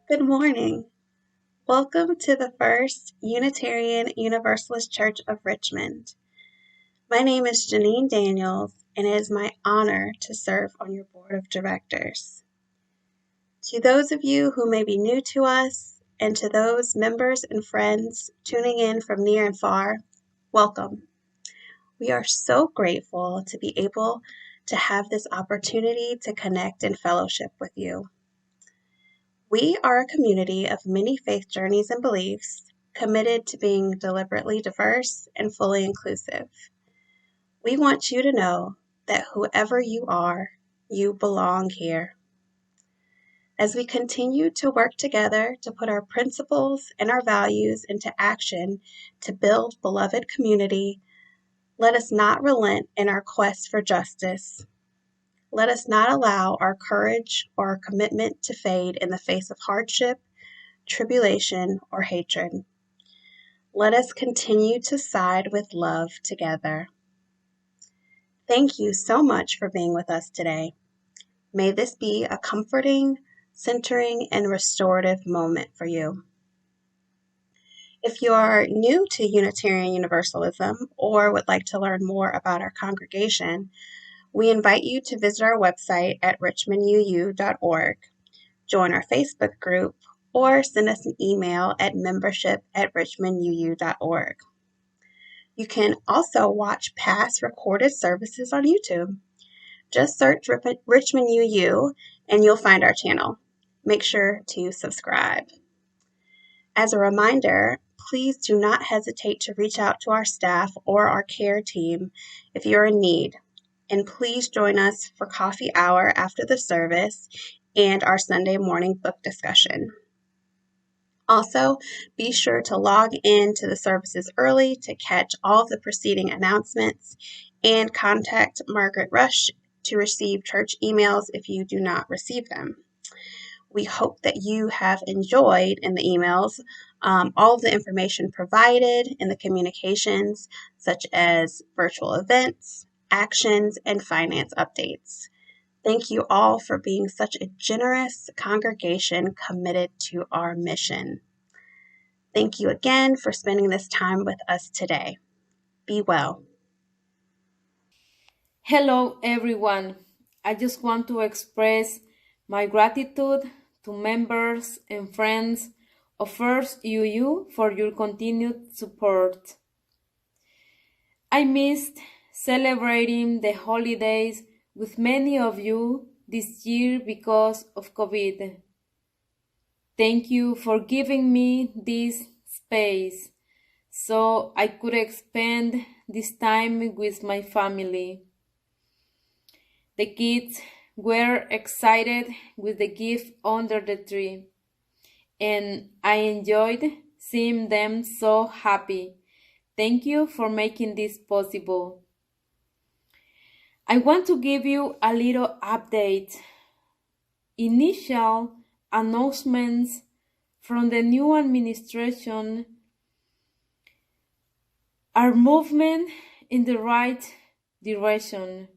Good morning. Welcome to the First Unitarian Universalist Church of Richmond. My name is Janine Daniels, and it is my honor to serve on your board of directors. To those of you who may be new to us, and to those members and friends tuning in from near and far, welcome. We are so grateful to be able to have this opportunity to connect and fellowship with you. We are a community of many faith journeys and beliefs, committed to being deliberately diverse and fully inclusive. We want you to know that whoever you are, you belong here. As we continue to work together to put our principles and our values into action to build beloved community, let us not relent in our quest for justice. Let us not allow our courage or our commitment to fade in the face of hardship, tribulation, or hatred. Let us continue to side with love together. Thank you so much for being with us today. May this be a comforting, centering, and restorative moment for you. If you are new to Unitarian Universalism or would like to learn more about our congregation, we invite you to visit our website at richmonduu.org, join our Facebook group, or send us an email at membership@richmonduu.org. You can also watch past recorded services on YouTube. Just search Richmond UU and you'll find our channel. Make sure to subscribe. As a reminder, please do not hesitate to reach out to our staff or our care team if you're in need. And please join us for coffee hour after the service and our Sunday morning book discussion. Also, be sure to log in to the services early to catch all of the preceding announcements and contact Margaret Rush to receive church emails if you do not receive them. We hope that you have enjoyed in the emails all of the information provided in the communications, such as virtual events, actions, and finance updates. Thank you all for being such a generous congregation committed to our mission. Thank you again for spending this time with us today. Be well. Hello, everyone. I just want to express my gratitude to members and friends of First UU for your continued support. I missed celebrating the holidays with many of you this year because of COVID. Thank you for giving me this space so I could spend this time with my family. The kids were excited with the gift under the tree, and I enjoyed seeing them so happy. Thank you for making this possible. I want to give you a little update. Initial announcements from the new administration are movement in the right direction.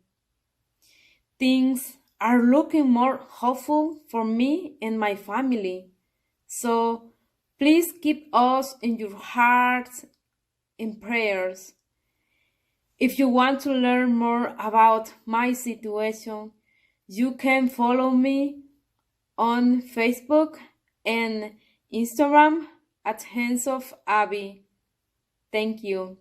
Things are looking more hopeful for me and my family. So please keep us in your hearts and prayers. If you want to learn more about my situation, you can follow me on Facebook and Instagram at Hands of Abby. Thank you.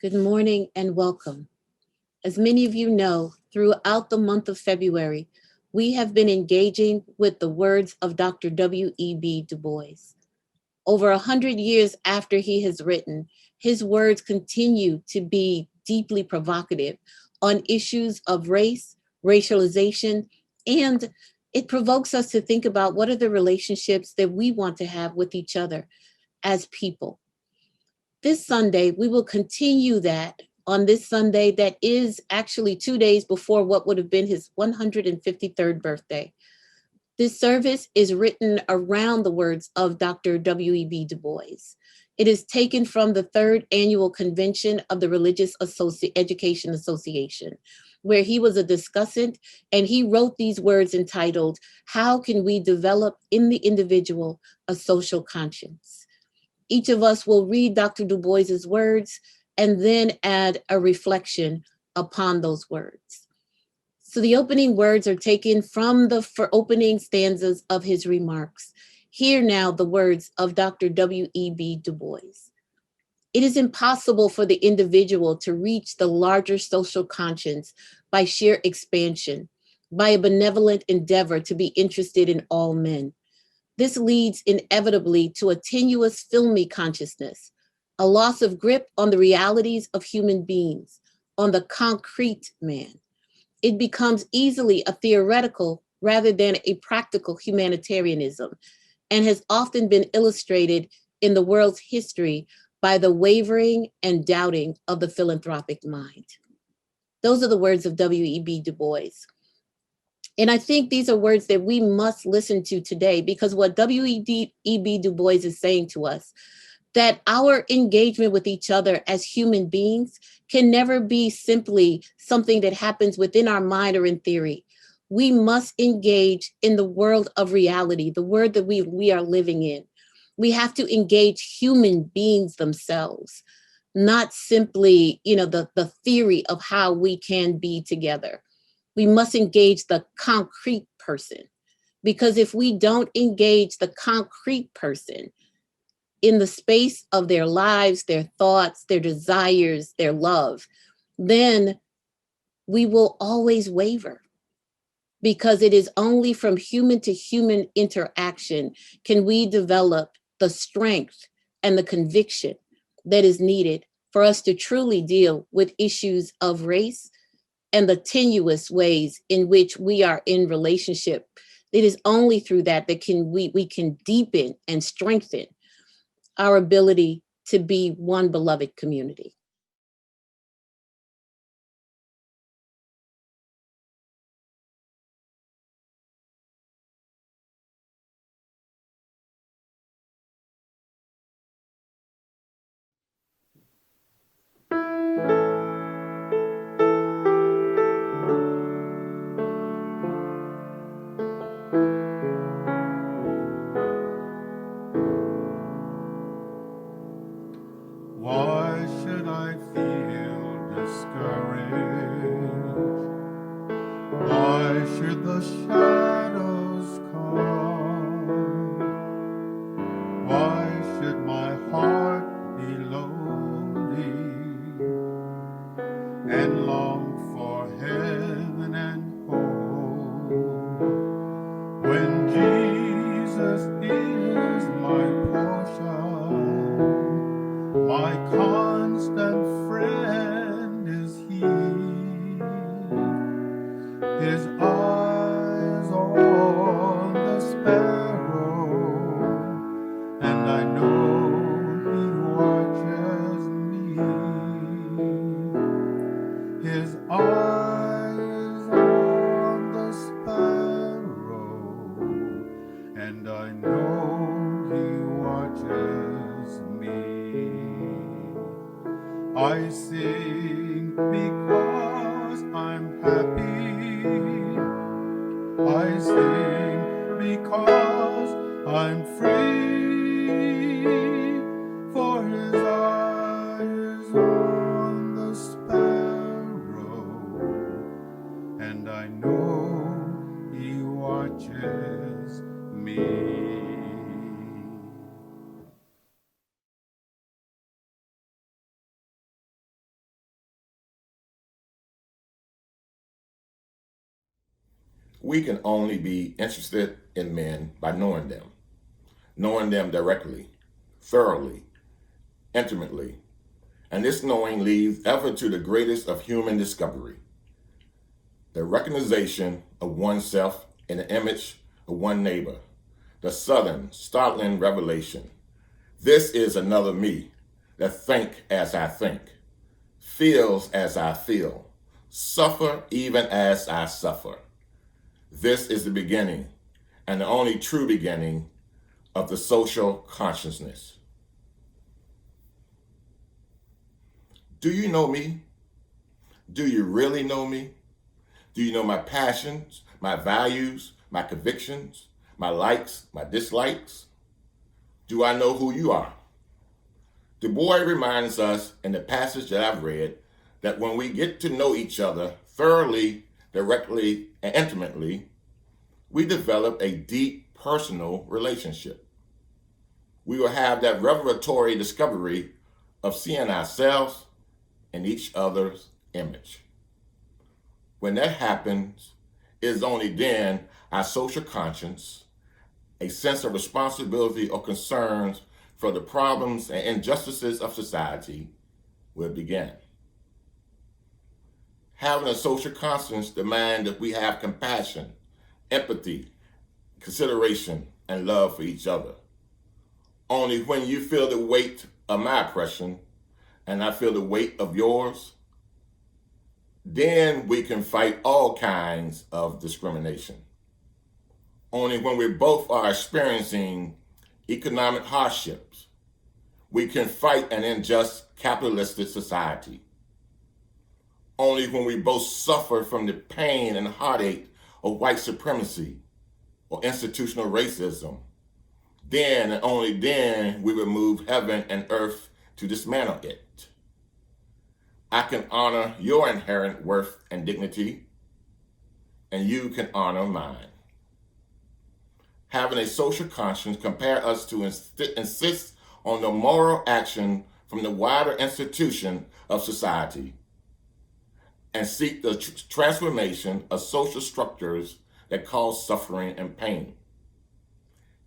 Good morning and welcome. As many of you know, throughout the month of February, we have been engaging with the words of Dr. W.E.B. Du Bois. Over 100 years after he has written, his words continue to be deeply provocative on issues of race, racialization, and it provokes us to think about what are the relationships that we want to have with each other as people. This Sunday, we will continue that on this Sunday that is actually 2 days before what would have been his 153rd birthday. This service is written around the words of Dr. W.E.B. Du Bois. It is taken from the third annual convention of the Religious Education Association, where he was a discussant and he wrote these words entitled, "How Can We Develop in the Individual a Social Conscience?" Each of us will read Dr. Du Bois's words and then add a reflection upon those words. So the opening words are taken from the opening stanzas of his remarks. Hear now the words of Dr. W.E.B. Du Bois. It is impossible for the individual to reach the larger social conscience by sheer expansion, by a benevolent endeavor to be interested in all men. This leads inevitably to a tenuous, filmy consciousness, a loss of grip on the realities of human beings, on the concrete man. It becomes easily a theoretical rather than a practical humanitarianism, and has often been illustrated in the world's history by the wavering and doubting of the philanthropic mind. Those are the words of W.E.B. Du Bois. And I think these are words that we must listen to today, because what W.E.B. Du Bois is saying to us, that our engagement with each other as human beings can never be simply something that happens within our mind or in theory. We must engage in the world of reality, the world that we are living in. We have to engage human beings themselves, not simply, the theory of how we can be together. We must engage the concrete person, because if we don't engage the concrete person in the space of their lives, their thoughts, their desires, their love, then we will always waver, because it is only from human to human interaction can we develop the strength and the conviction that is needed for us to truly deal with issues of race and the tenuous ways in which we are in relationship. It is only through that we can deepen and strengthen our ability to be one beloved community. Why should I feel discouraged? Why should the shadows come? Why should my heart be lonely and long for heaven and home, when Jesus is my portion? My constant friend is He. His eyes on the sparrow, and I know He watches me. His eyes on the sparrow, and I know He watches me. I sing because I'm happy. I sing because I'm free. For His eyes on the sparrow, and I know He watches me. We can only be interested in men by knowing them directly, thoroughly, intimately. And this knowing leads ever to the greatest of human discovery, the recognition of oneself in the image of one neighbor, the sudden, startling revelation. This is another me that think as I think, feels as I feel, suffer even as I suffer. This is the beginning, and the only true beginning, of the social consciousness. Do you know me? Do you really know me? Do you know my passions, my values, my convictions, my likes, my dislikes? Do I know who you are? DuBois reminds us in the passage that I've read that when we get to know each other thoroughly, directly, and intimately, we develop a deep personal relationship. We will have that revelatory discovery of seeing ourselves in each other's image. When that happens, it is only then our social conscience, a sense of responsibility or concerns for the problems and injustices of society, will begin. Having a social conscience demands that we have compassion, empathy, consideration, and love for each other. Only when you feel the weight of my oppression and I feel the weight of yours, then we can fight all kinds of discrimination. Only when we both are experiencing economic hardships, we can fight an unjust capitalistic society. Only when we both suffer from the pain and heartache of white supremacy or institutional racism, then and only then we will move heaven and earth to dismantle it. I can honor your inherent worth and dignity, and you can honor mine. Having a social conscience compels us to insist on the moral action from the wider institution of society and seek the transformation of social structures that cause suffering and pain.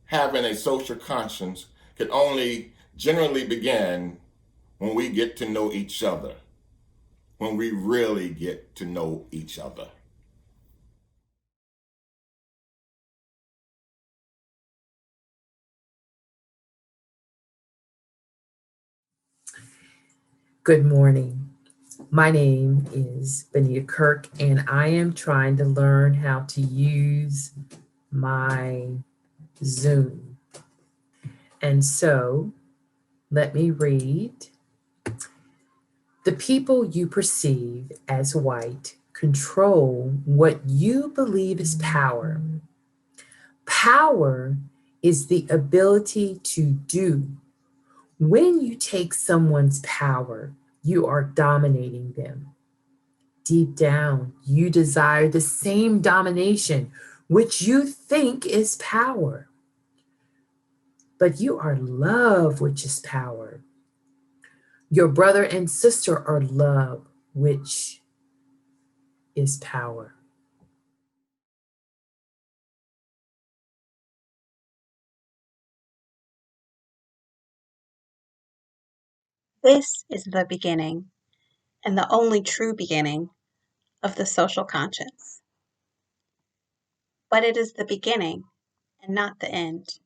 Having a social conscience can only generally begin when we get to know each other, when we really get to know each other. Good morning. My name is Benita Kirk, and I am trying to learn how to use my Zoom. And so let me read. The people you perceive as white control what you believe is power. Power is the ability to do. When you take someone's power, you are dominating them. Deep down, you desire the same domination, which you think is power. But you are love, which is power. Your brother and sister are love, which is power. This is the beginning, and the only true beginning, of the social conscience. But it is the beginning and not the end.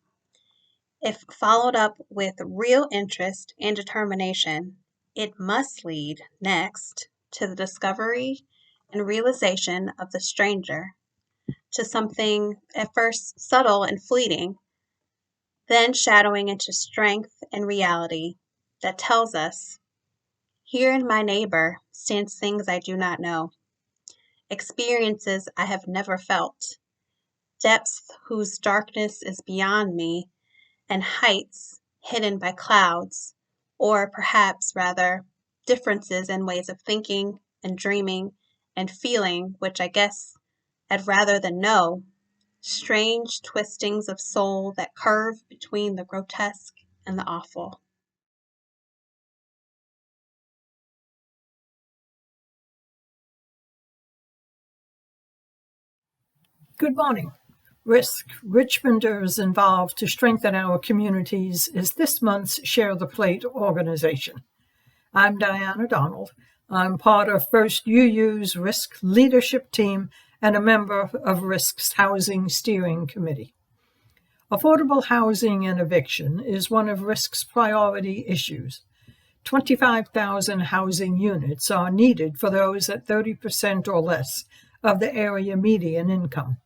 If followed up with real interest and determination, it must lead next to the discovery and realization of the stranger, to something at first subtle and fleeting, then shadowing into strength and reality that tells us, here in my neighbor stands things I do not know, experiences I have never felt, depths whose darkness is beyond me, and heights hidden by clouds, or perhaps rather differences in ways of thinking and dreaming and feeling, which I guess I'd rather than know, strange twistings of soul that curve between the grotesque and the awful. Good morning. Risk Richmonders involved to strengthen our communities is this month's Share the Plate organization. I'm Diana Donald. I'm part of First UU's Risk leadership team and a member of Risk's Housing Steering Committee. Affordable housing and eviction is one of Risk's priority issues. 25,000 housing units are needed for those at 30% or less of the area median income.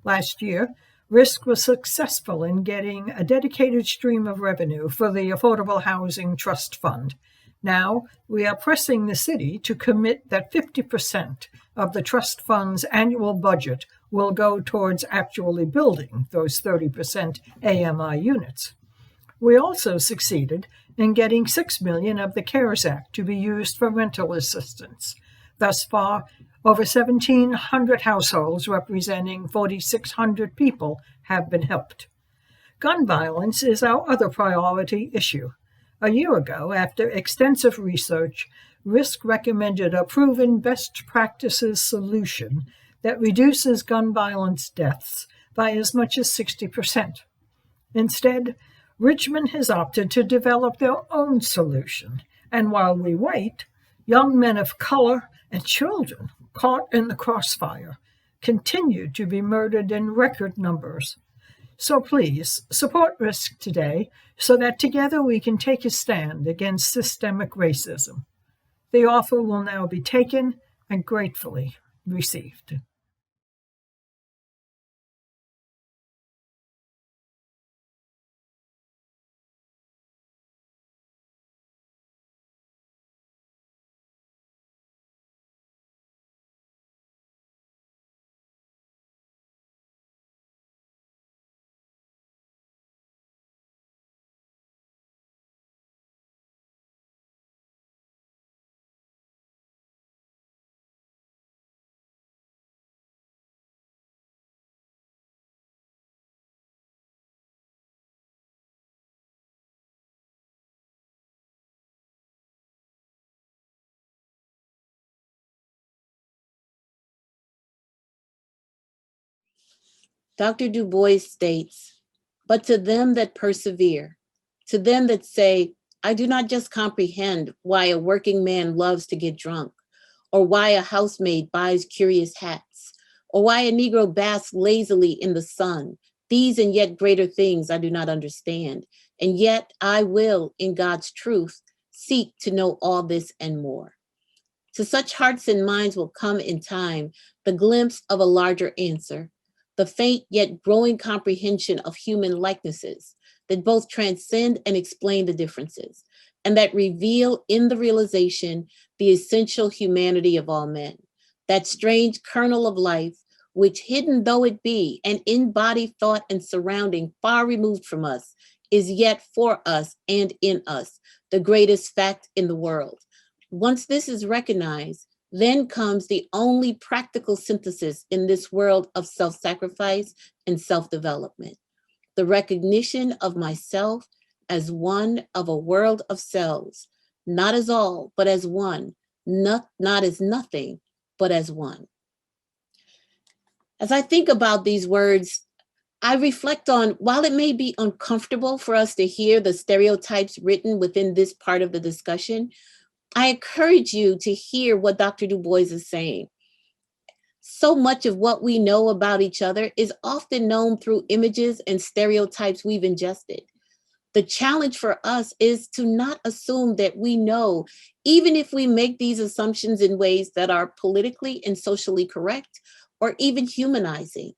Last year, Risk was successful in getting a dedicated stream of revenue for the Affordable Housing Trust Fund. Now, we are pressing the city to commit that 50% of the trust fund's annual budget will go towards actually building those 30% AMI units. We also succeeded in getting $6 million of the CARES Act to be used for rental assistance. Thus far, over 1,700 households representing 4,600 people have been helped. Gun violence is our other priority issue. A year ago, after extensive research, Risk recommended a proven best practices solution that reduces gun violence deaths by as much as 60%. Instead, Richmond has opted to develop their own solution, and while we wait, young men of color and children caught in the crossfire continue to be murdered in record numbers. So please, support Risk today so that together we can take a stand against systemic racism. The offer will now be taken and gratefully received. Dr. DuBois states, "But to them that persevere, to them that say, I do not just comprehend why a working man loves to get drunk, or why a housemaid buys curious hats, or why a Negro basks lazily in the sun. These and yet greater things I do not understand. And yet I will, in God's truth, seek to know all this and more." To such hearts and minds will come in time the glimpse of a larger answer, the faint yet growing comprehension of human likenesses that both transcend and explain the differences, and that reveal in the realization the essential humanity of all men, that strange kernel of life, which hidden though it be, and in body, thought, and surrounding far removed from us, is yet for us and in us, the greatest fact in the world. Once this is recognized, then comes the only practical synthesis in this world of self-sacrifice and self-development, the recognition of myself as one of a world of selves, not as all, but as one, not as nothing, but as one. As I think about these words, I reflect on, while it may be uncomfortable for us to hear the stereotypes written within this part of the discussion, I encourage you to hear what Dr. DuBois is saying. So much of what we know about each other is often known through images and stereotypes we've ingested. The challenge for us is to not assume that we know, even if we make these assumptions in ways that are politically and socially correct or even humanizing.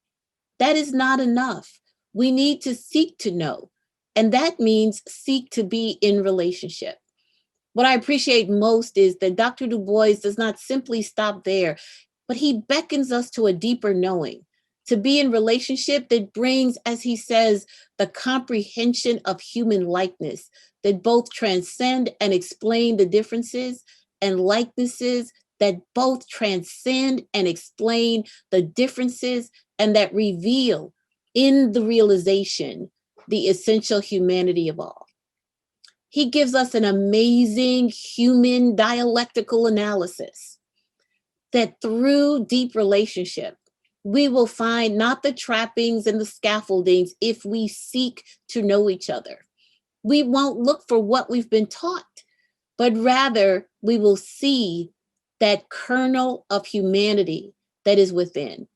That is not enough. We need to seek to know, and that means seek to be in relationship. What I appreciate most is that Dr. DuBois does not simply stop there, but he beckons us to a deeper knowing, to be in relationship that brings, as he says, the comprehension of human likeness, that both transcend and explain the differences, and likenesses that both transcend and explain the differences, and that reveal in the realization the essential humanity of all. He gives us an amazing human dialectical analysis that through deep relationship, we will find not the trappings and the scaffoldings if we seek to know each other. We won't look for what we've been taught, but rather we will see that kernel of humanity that is within.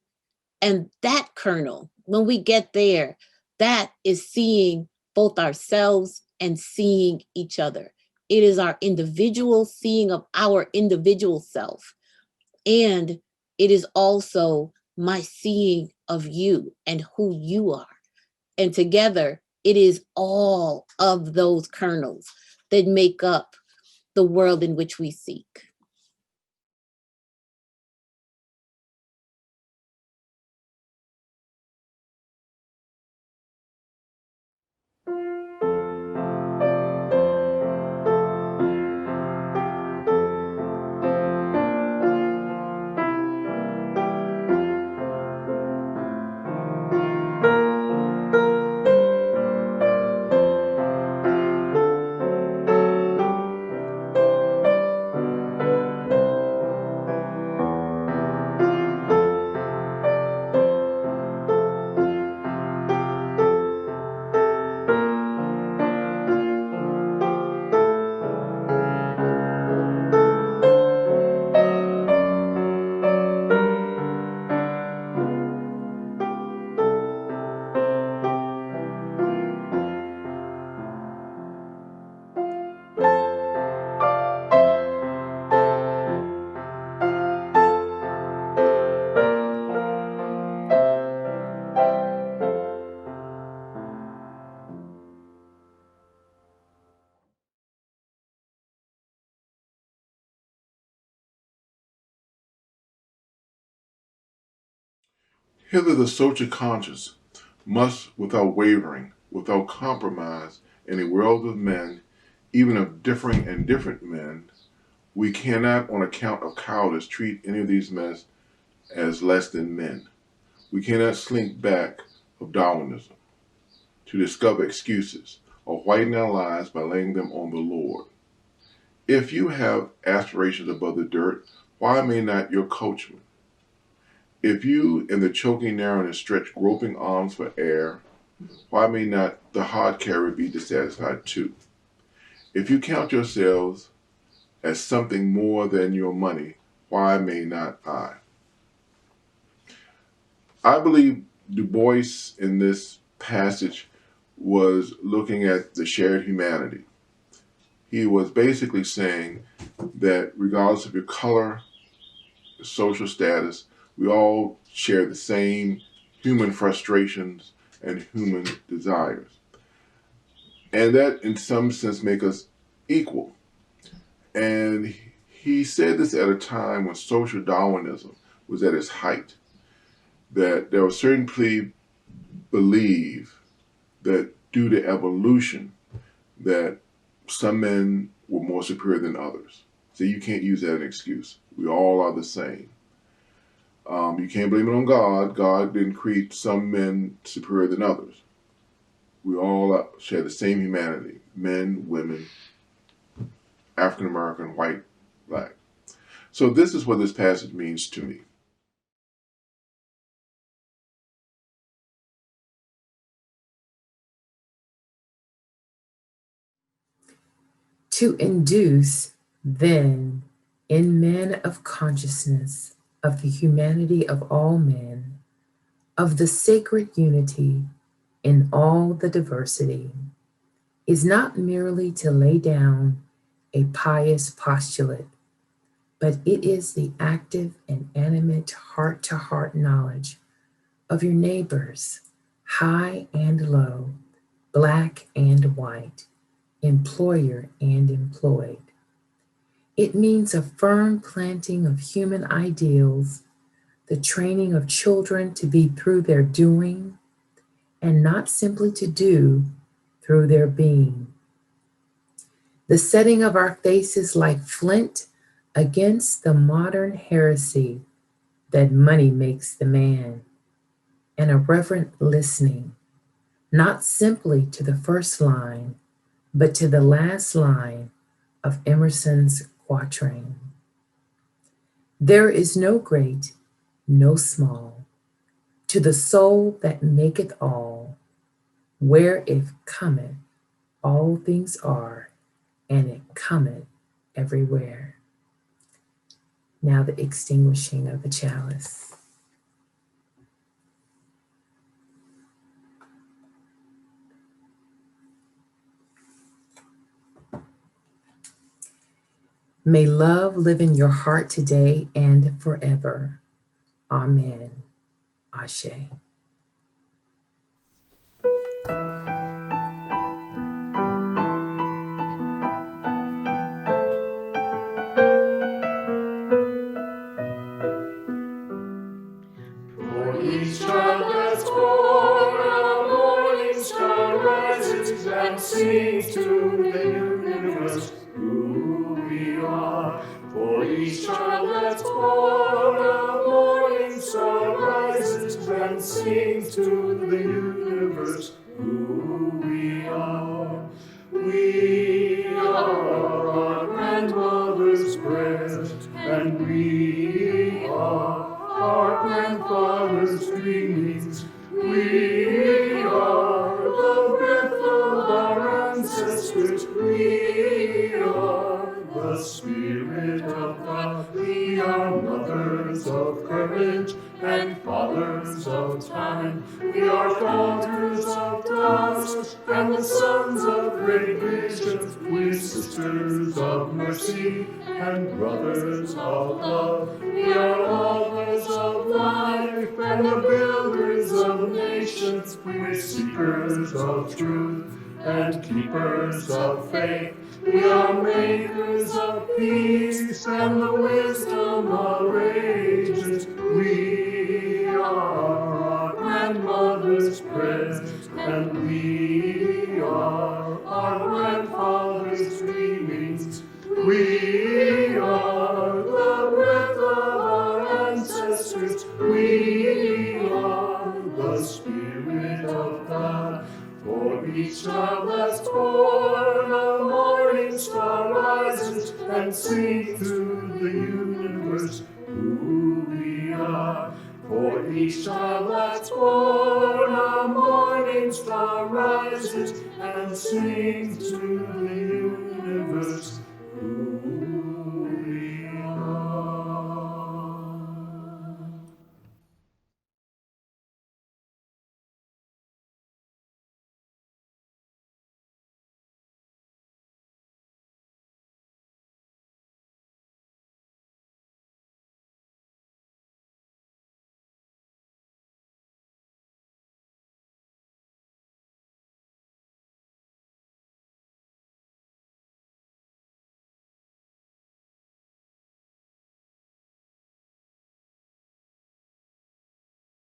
And that kernel, when we get there, that is seeing both ourselves and seeing each other. It is our individual seeing of our individual self. And it is also my seeing of you and who you are. And together, it is all of those kernels that make up the world in which we seek. Hither the social conscious must, without wavering, without compromise, in a world of men, even of differing and different men, we cannot, on account of cowardice, treat any of these men as less than men. We cannot slink back of Darwinism to discover excuses or whiten our lives by laying them on the Lord. If you have aspirations above the dirt, why may not your coachman? If you in the choking narrowness stretch groping arms for air, why may not the hard carrier be dissatisfied too? If you count yourselves as something more than your money, why may not I? I believe DuBois in this passage was looking at the shared humanity. He was basically saying that regardless of your color, your social status, we all share the same human frustrations and human desires. And that in some sense make us equal. And he said this at a time when social Darwinism was at its height, that there were certain people believe that due to evolution that some men were more superior than others. So you can't use that as an excuse. We all are the same. You can't blame it on God. God didn't create some men superior than others. We all share the same humanity. Men, women, African American, white, black. So this is what this passage means to me. To induce, then, in men of consciousness of the humanity of all men, of the sacred unity in all the diversity, is not merely to lay down a pious postulate, but it is the active and animate heart-to-heart knowledge of your neighbors, high and low, black and white, employer and employed. It means a firm planting of human ideals, the training of children to be through their doing, and not simply to do through their being. The setting of our faces like flint against the modern heresy that money makes the man, and a reverent listening, not simply to the first line, but to the last line of Emerson's quatrain. There is no great, no small, To the soul that maketh all, where it cometh, all things are, and it cometh everywhere. Now the extinguishing of the chalice. May love live in your heart today and forever. Amen. Ashe. For each child that's born, a morning star rises and sings to the universe who we are. For each child that's born, a morning star rises and sings to the universe who we are. We are our grandmother's breast, and we are our grandfather's dreamings. We are the breath of our ancestors. We are the Spirit of God. We are mothers of courage and fathers of time. We are daughters of dusk and the sons of great visions. We're sisters of mercy and brothers of love. We are lovers of life and the builders of nations. We're seekers of truth and keepers of faith. We are makers of peace and the wisdom of ages. We are our grandmother's breast, and we are our grandfather's dreamings. We are the breath of our ancestors. We are the Spirit of God. For each child that's born, a morning star rises and sings to the universe who we are. For each child that's born, a morning star rises and sings to the universe who